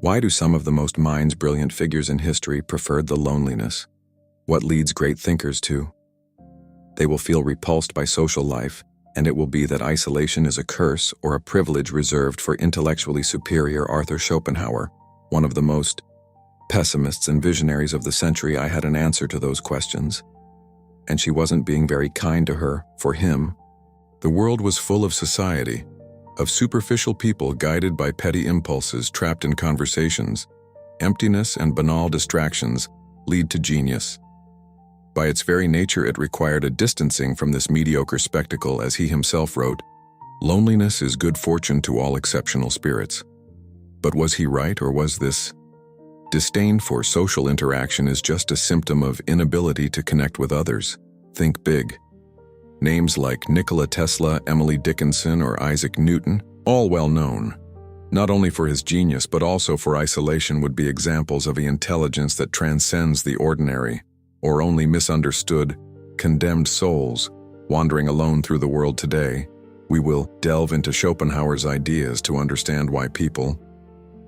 Why do some of the most mind-brilliant figures in history prefer the loneliness? What leads great thinkers to? They will feel repulsed by social life, and it will be that isolation is a curse or a privilege reserved for intellectually superior Arthur Schopenhauer, one of the most pessimists and visionaries of the century. I had an answer to those questions, and she wasn't being very kind to her. For him, the world was full of society, of superficial people guided by petty impulses trapped in conversations. Emptiness and banal distractions lead to genius. By its very nature, it required a distancing from this mediocre spectacle. As he himself wrote, "Loneliness is good fortune to all exceptional spirits." But was he right, or was this disdain for social interaction is just a symptom of inability to connect with others? Think big. Names like Nikola Tesla, Emily Dickinson, or Isaac Newton, all well known, not only for his genius but also for isolation, would be examples of an intelligence that transcends the ordinary, or only misunderstood, condemned souls wandering alone through the world today. We will delve into Schopenhauer's ideas to understand why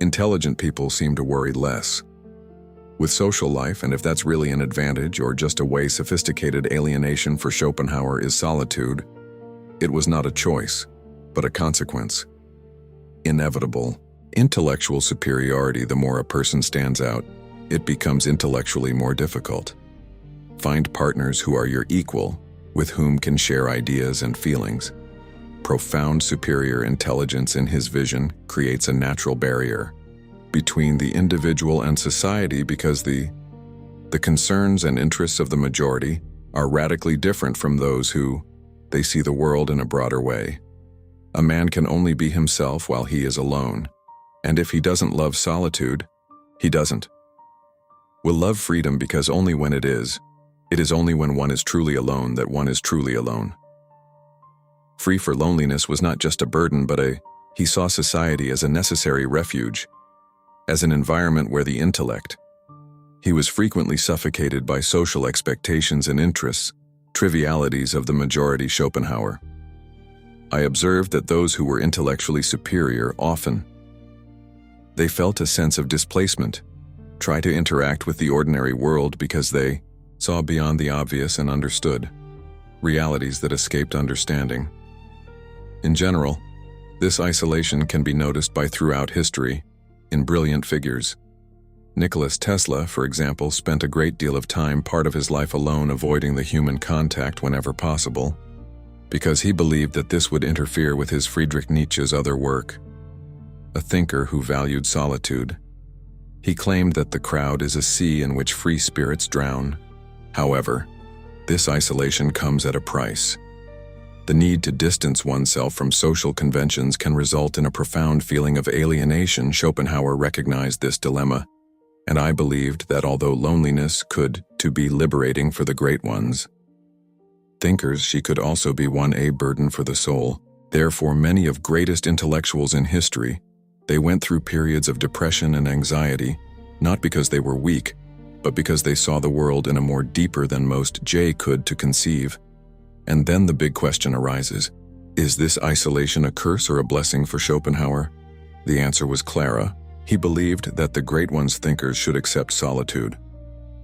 intelligent people seem to worry less with social life, and if that's really an advantage or just a way sophisticated alienation. For Schopenhauer is solitude. It was not a choice, but a consequence. Inevitable. Intellectual superiority. The more a person stands out, it becomes intellectually more difficult. Find partners who are your equal, with whom can share ideas and feelings. Profound superior intelligence in his vision creates a natural barrier between the individual and society, because the concerns and interests of the majority are radically different from those who they see the world in a broader way. A man can only be himself while he is alone, and if he doesn't love solitude, he will love freedom, because only when it is only when one is truly alone that one is truly alone. Free for loneliness was not just a burden, but he saw society as a necessary refuge, as an environment where the intellect. He was frequently suffocated by social expectations and interests, trivialities of the majority. Schopenhauer. I observed that those who were intellectually superior often they felt a sense of displacement, try to interact with the ordinary world because they saw beyond the obvious and understood realities that escaped understanding. In general, this isolation can be noticed throughout history in brilliant figures. Nikola Tesla, for example, spent a great deal of time, part of his life, alone, avoiding the human contact whenever possible, because he believed that this would interfere with his Friedrich Nietzsche's other work. A thinker who valued solitude, he claimed that the crowd is a sea in which free spirits drown. However, this isolation comes at a price. The need to distance oneself from social conventions can result in a profound feeling of alienation. Schopenhauer recognized this dilemma, and I believed that although loneliness could be liberating for the great ones, thinkers, she could also be a burden for the soul. Therefore, many of greatest intellectuals in history, they went through periods of depression and anxiety, not because they were weak, but because they saw the world in a more deeper than most could to conceive. And then the big question arises, is this isolation a curse or a blessing for Schopenhauer? The answer was clear. He believed that the great ones' thinkers should accept solitude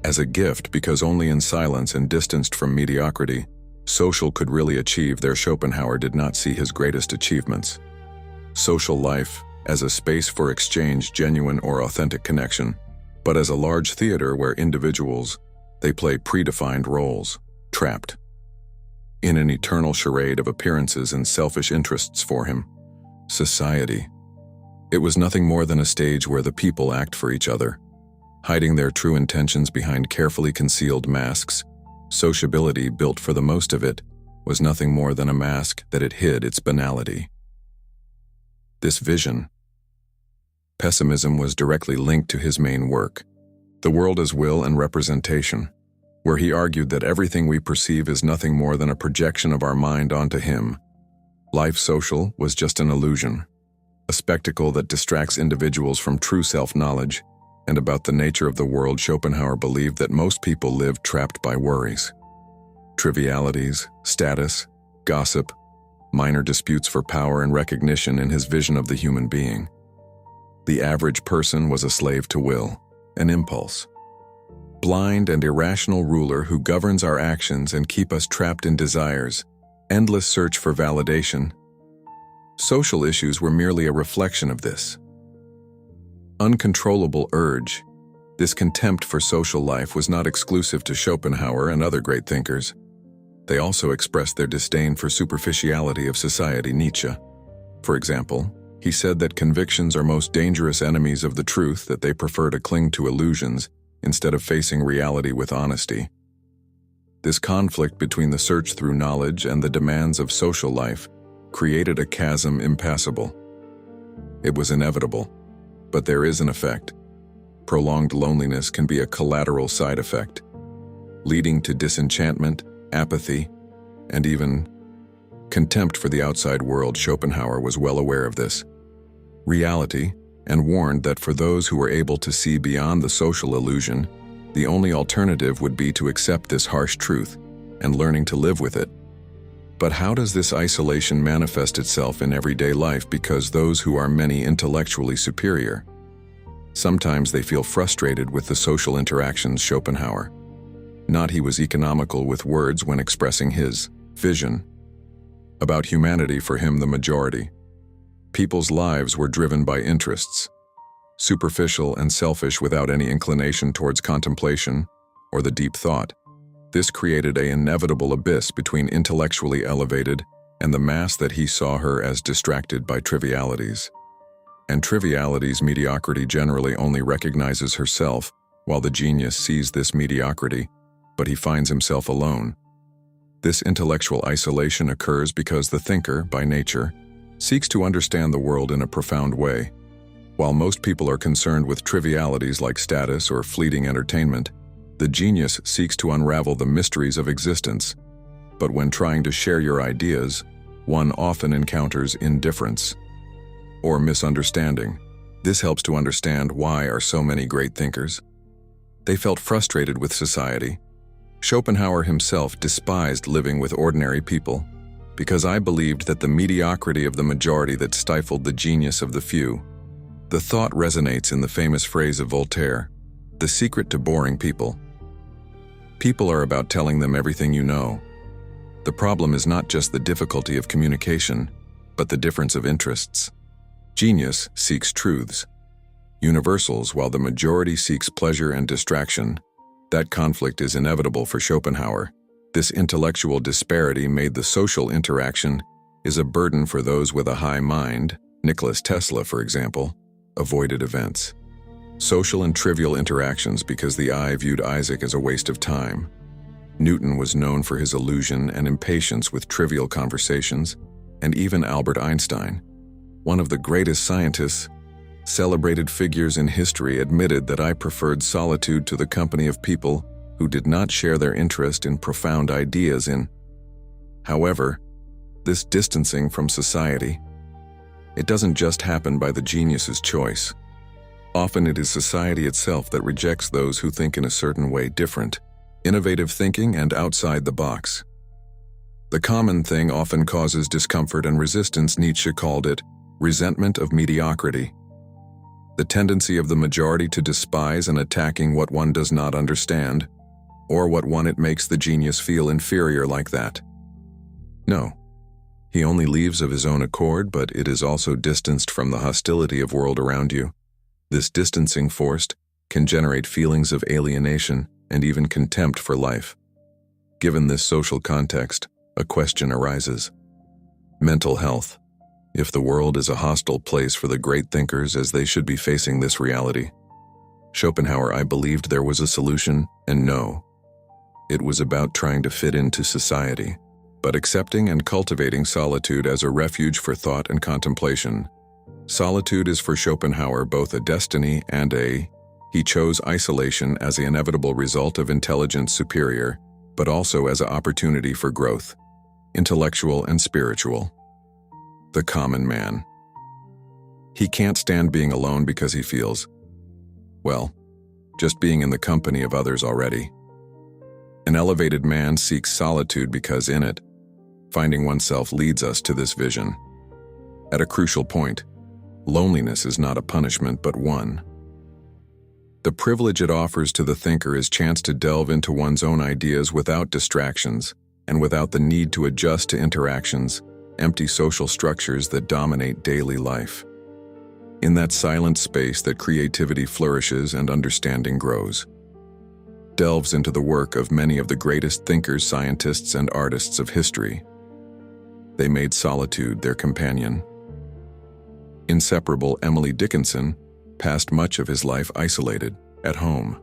as a gift, because only in silence and distanced from mediocrity, social could really achieve their. Schopenhauer did not see his greatest achievements, social life, as a space for exchange, genuine or authentic connection, but as a large theater where individuals, they play predefined roles, trapped in an eternal charade of appearances and selfish interests. For him, society, it was nothing more than a stage where the people act for each other, hiding their true intentions behind carefully concealed masks. Sociability, built for the most of it, was nothing more than a mask that it hid its banality. This vision, pessimism, was directly linked to his main work, The World as Will and Representation, where he argued that everything we perceive is nothing more than a projection of our mind onto him. Life social was just an illusion, a spectacle that distracts individuals from true self-knowledge. And about the nature of the world, Schopenhauer believed that most people live trapped by worries, trivialities, status, gossip, minor disputes for power and recognition. In his vision of the human being, The average person was a slave to will, an impulse. Blind and irrational ruler who governs our actions and keep us trapped in desires, endless search for validation. Social issues were merely a reflection of this. Uncontrollable urge. This contempt for social life was not exclusive to Schopenhauer and other great thinkers. They also expressed their disdain for superficiality of society. Nietzsche, for example, he said that convictions are most dangerous enemies of the truth, that they prefer to cling to illusions instead of facing reality with honesty. This conflict between the search through knowledge and the demands of social life created a chasm impassable. It was inevitable, but there is an effect. Prolonged loneliness can be a collateral side effect, leading to disenchantment, apathy, and even contempt for the outside world. Schopenhauer was well aware of this reality and warned that for those who were able to see beyond the social illusion, the only alternative would be to accept this harsh truth and learning to live with it. But how does this isolation manifest itself in everyday life? Because those who are many intellectually superior, sometimes they feel frustrated with the social interactions. Schopenhauer, not he was economical with words when expressing his vision about humanity. For him, the majority people's lives were driven by interests, superficial and selfish, without any inclination towards contemplation or the deep thought. This created an inevitable abyss between intellectually elevated and the mass that he saw her as distracted by trivialities. And trivialities, mediocrity generally only recognizes herself, while the genius sees this mediocrity, but he finds himself alone. This intellectual isolation occurs because the thinker, by nature, seeks to understand the world in a profound way. While most people are concerned with trivialities like status or fleeting entertainment, the genius seeks to unravel the mysteries of existence. But when trying to share your ideas, one often encounters indifference or misunderstanding. This helps to understand why are so many great thinkers. They felt frustrated with society. Schopenhauer himself despised living with ordinary people, because I believed that the mediocrity of the majority that stifled the genius of the few. The thought resonates in the famous phrase of Voltaire, "The secret to boring people. People are about telling them everything you know. The problem is not just the difficulty of communication, but the difference of interests. Genius seeks truths, universals, while the majority seeks pleasure and distraction. That conflict is inevitable for Schopenhauer. This intellectual disparity made the social interaction is a burden for those with a high mind. Nikola Tesla, for example, avoided events, social and trivial interactions because the eye viewed Isaac as a waste of time. Newton was known for his illusion and impatience with trivial conversations, and even Albert Einstein, one of the greatest scientists, celebrated figures in history, admitted that I preferred solitude to the company of people who did not share their interest in profound ideas. However, this distancing from society, it doesn't just happen by the genius's choice. Often it is society itself that rejects those who think in a certain way, different, innovative thinking, and outside the box. The common thing often causes discomfort and resistance. Nietzsche called it resentment of mediocrity. The tendency of the majority to despise and attacking what one does not understand, or what one it makes the genius feel inferior like that. No, he only leaves of his own accord, but it is also distanced from the hostility of world around you. This distancing forced can generate feelings of alienation and even contempt for life. Given this social context, a question arises. Mental health. If the world is a hostile place for the great thinkers, as they should be facing this reality. Schopenhauer, I believed there was a solution, and no. It was about trying to fit into society, but accepting and cultivating solitude as a refuge for thought and contemplation. Solitude is for Schopenhauer both a destiny and he chose isolation as the inevitable result of intelligence superior, but also as an opportunity for growth, intellectual and spiritual. The common man. He can't stand being alone because he feels, well, just being in the company of others already. An elevated man seeks solitude because in it, finding oneself leads us to this vision. At a crucial point, Loneliness is not a punishment, but one. The privilege it offers to the thinker is chance to delve into one's own ideas without distractions and without the need to adjust to interactions, empty social structures that dominate daily life. In that silent space that creativity flourishes and understanding grows. Delves into the work of many of the greatest thinkers, scientists, and artists of history. They made solitude their companion. Inseparable Emily Dickinson passed much of his life isolated, at home.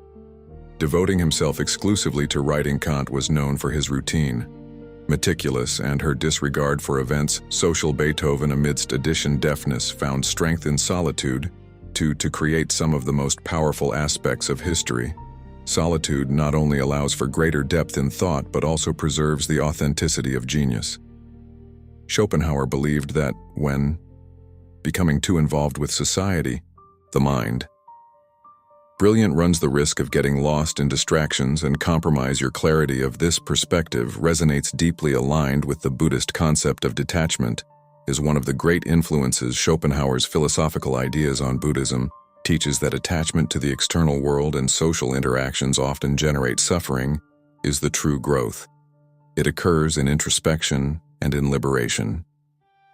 Devoting himself exclusively to writing, Kant was known for his routine, meticulous, and her disregard for events. Social Beethoven, amidst addition deafness, found strength in solitude to create some of the most powerful aspects of history. Solitude not only allows for greater depth in thought, but also preserves the authenticity of genius. Schopenhauer believed that when becoming too involved with society, the mind, brilliant runs the risk of getting lost in distractions and compromise your clarity. Of this perspective resonates deeply aligned with the Buddhist concept of detachment, is one of the great influences. Schopenhauer's philosophical ideas on Buddhism teaches that attachment to the external world and social interactions often generate suffering is the true growth. It occurs in introspection and in liberation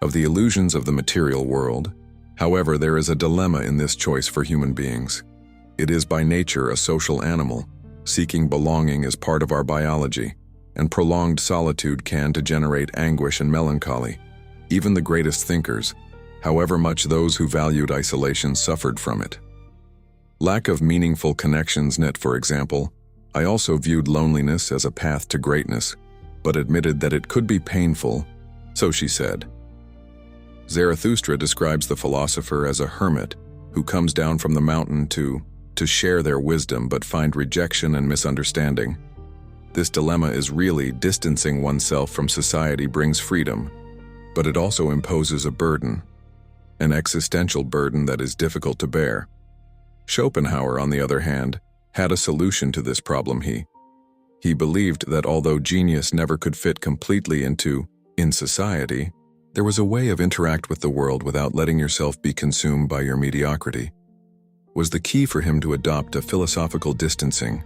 of the illusions of the material world. However, there is a dilemma in this choice for human beings. It is by nature a social animal, seeking belonging as part of our biology, and prolonged solitude can degenerate anguish and melancholy. Even the greatest thinkers, however much those who valued isolation, suffered from it. Lack of meaningful connections. For example, I also viewed loneliness as a path to greatness, but admitted that it could be painful, so she said. Zarathustra describes the philosopher as a hermit who comes down from the mountain to share their wisdom but find rejection and misunderstanding. This dilemma is really distancing oneself from society brings freedom, but it also imposes a burden, an existential burden that is difficult to bear. Schopenhauer, on the other hand, had a solution to this problem. He believed that although genius never could fit completely in society, there was a way of interact with the world without letting yourself be consumed by your mediocrity. Was the key for him to adopt a philosophical distancing,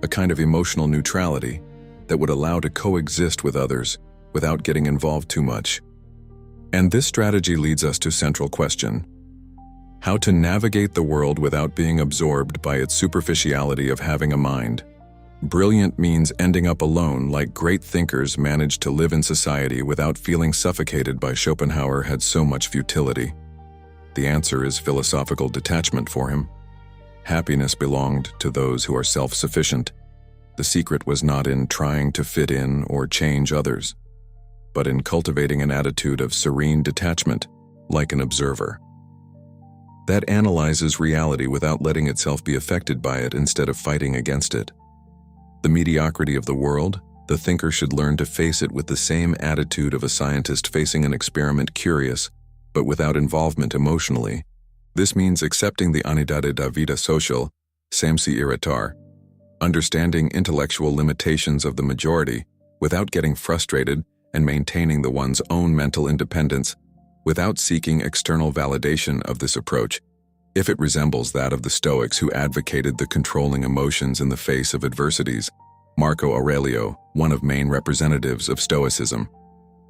a kind of emotional neutrality that would allow to coexist with others without getting involved too much. And this strategy leads us to central question: how to navigate the world without being absorbed by its superficiality of having a mind. Brilliant means ending up alone, like great thinkers managed to live in society without feeling suffocated by. Schopenhauer had so much futility. The answer is philosophical detachment for him. Happiness belonged to those who are self-sufficient. The secret was not in trying to fit in or change others, but in cultivating an attitude of serene detachment, like an observer, that analyzes reality without letting itself be affected by it instead of fighting against it. The mediocrity of the world, the thinker should learn to face it with the same attitude of a scientist facing an experiment, curious, but without involvement emotionally. This means accepting the unidade da vida social, sem se irritar, understanding intellectual limitations of the majority without getting frustrated, and maintaining one's own mental independence without seeking external validation. Of this approach, if it resembles that of the Stoics who advocated the controlling emotions in the face of adversities. Marco Aurelio, one of main representatives of Stoicism,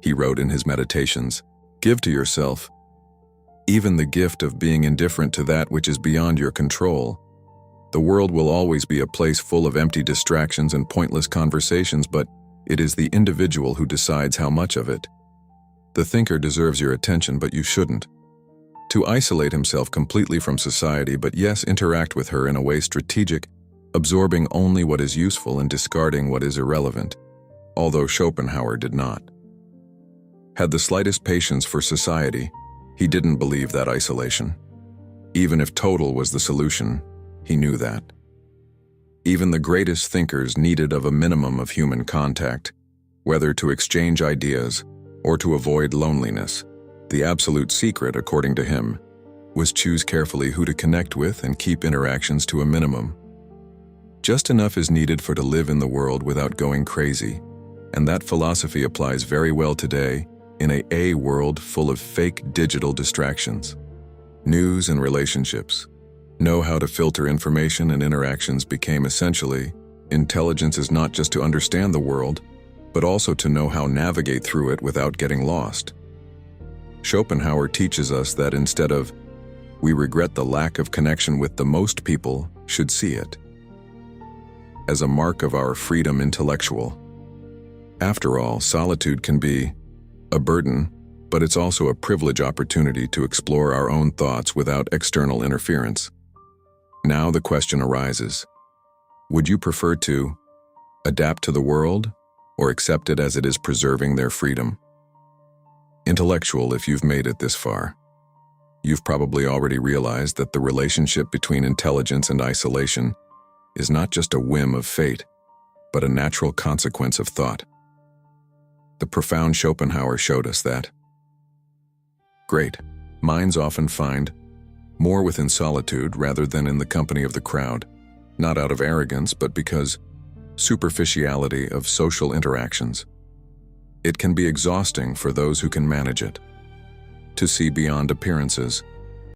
he wrote in his Meditations, "Give to yourself even the gift of being indifferent to that which is beyond your control. The world will always be a place full of empty distractions and pointless conversations, but it is the individual who decides how much of it. The thinker deserves your attention, but you shouldn't. To isolate himself completely from society, but yes, interact with her in a way strategic, absorbing only what is useful and discarding what is irrelevant," although Schopenhauer did not had the slightest patience for society. He didn't believe that isolation, even if total was the solution, he knew that. Even the greatest thinkers needed of a minimum of human contact, whether to exchange ideas or to avoid loneliness. The absolute secret, according to him, was choose carefully who to connect with and keep interactions to a minimum. Just enough is needed to live in the world without going crazy, and that philosophy applies very well today in a world full of fake digital distractions. News and relationships. Know how to filter information and interactions became essentially, intelligence is not just to understand the world, but also to know how to navigate through it without getting lost. Schopenhauer teaches us that instead of, we regret the lack of connection with the most people, should see it as a mark of our freedom intellectual. After all, solitude can be a burden, but it's also a privileged opportunity to explore our own thoughts without external interference. Now the question arises, would you prefer to adapt to the world or accept it as it is preserving their freedom? Intellectual, if you've made it this far, you've probably already realized that the relationship between intelligence and isolation is not just a whim of fate, but a natural consequence of thought. The profound Schopenhauer showed us that great minds often find more within solitude rather than in the company of the crowd, not out of arrogance, but because superficiality of social interactions. It can be exhausting for those who can manage it. To see beyond appearances,